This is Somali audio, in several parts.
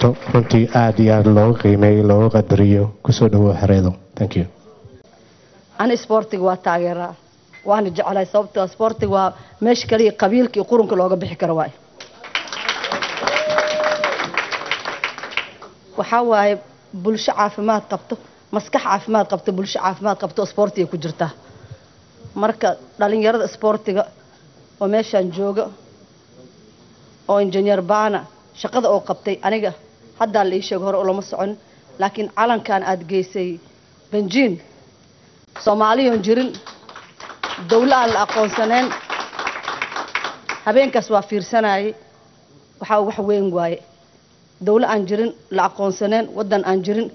Toronto runtii aad iyo aad looga qiimeeyo looga qadariyo kusoo dhawow xereedo. Thank you. أنا سبورتي واتاجرة وأنا جعلي صوبته سبورتي ومش كلي قبيل كي قرن كلوجا بحكرواي وحواي بلش عافمات قبته مسكح عافمات قبته بلش عافمات قبته سبورتي كجرته مركز دالين يرد سبورتي ومشان جوجا أو إنجنير بانا شقد أو قبتي أنا هذا اللي يشجعه ولا مسعون لكن علن كان أدقيسي بنجين Soomaaliyan jirin dawlad la aqoonsaneen habeenkaas waa fiirsanay waxa wax weyn waaye dawlad aan jirin la aqoonsaneen wadan aan jirin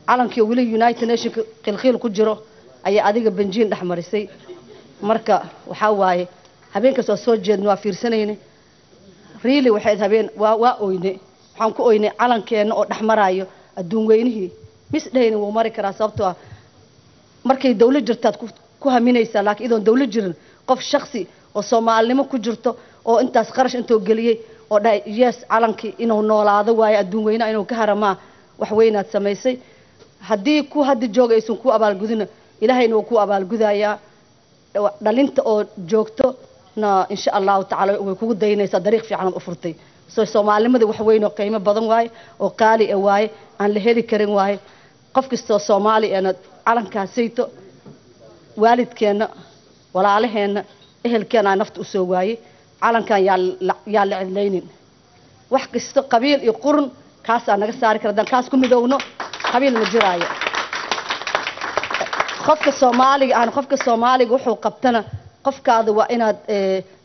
calankii wali United Nations qilqiil ku jiro ayaa adiga banjiin dhaxmarisay marka waxa waaye habeenkaas waa soo jeedno waa fiirsanayne really waxay habeen waa oyne waxaan ku oyne calankeena oo dhaxmarayo adduun weynihii misdheeyna wuu mari karaa sababtoo ah markay dawlad jirtaad ku haminaysa laakiin idoon dawlad jirin qof shakhsi oo Soomaalnimo ku jirto oo intaas qarash intuu galiyay oo dhaay yes calankii inuu noolaado waayo adduun weyna inuu ka haramaa wax weynaad samaysay haddii ku hadda joogaysan ku abaalgudina ilaahayna uu ku abaalgudayaa dhalinta oo joogto na insha Allah ta'ala way kugu daynaysaa dariiq fiican u furtay soo Soomaalinimada wax weyn oo qiimo badan waaye oo qaali ah waaye aan la heli karin waaye qof kasta Soomaali ah calankaasayto waalidkeena walaalaheena ehelkeena nafta u soo waayay calankan yaa la cidlaynin wax kasta qabiil iyo qurun kaas aan naga saari karnaa kaas ku midowno qabiil ma jiraayo qofka Soomaaliga wuxuu qabtana qofkaada waa inaad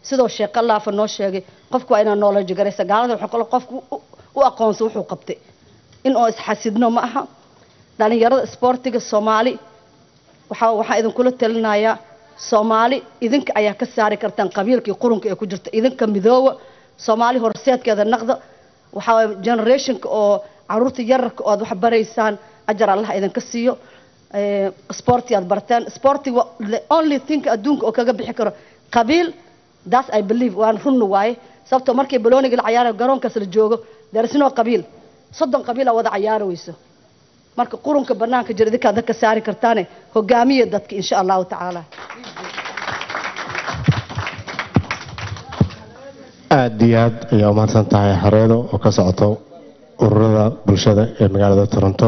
sidoo sheekh Allah fa noo sheegay qofku waa inaad knowledge garaysa gaalada wuxuu qofku u aqoonsan wuxuu qabtay in oo isxasidno ma aha dhalinyarada sportiga Soomaali waxa idin kula talinayaa Soomaali idinka ayaa ka saari kartaan qabiilkii qurunka ee ku jirta idinka midoowa Soomaali horseedkeeda naqda waxa generationka oo caruurta yararka oo wax baraysaan ajar Allah idinka siiyo sporti aad bartaan sporti the only thing adduunka oo kaga bixi karo qabiil that I believe waan run waay sababtoo markay balooniga la ciyaaro garoonkaas la joogo darsino qabiil 30 qabiil wada ciyaarayso marka qurunka banaanka jira dadka dadka saari kartaan hogaamiye dadka insha Allah ta'ala aad iyo aad ayaa u mahadsan tahay xareedo oo ka socoto ururada bulshada ee magaalada Toronto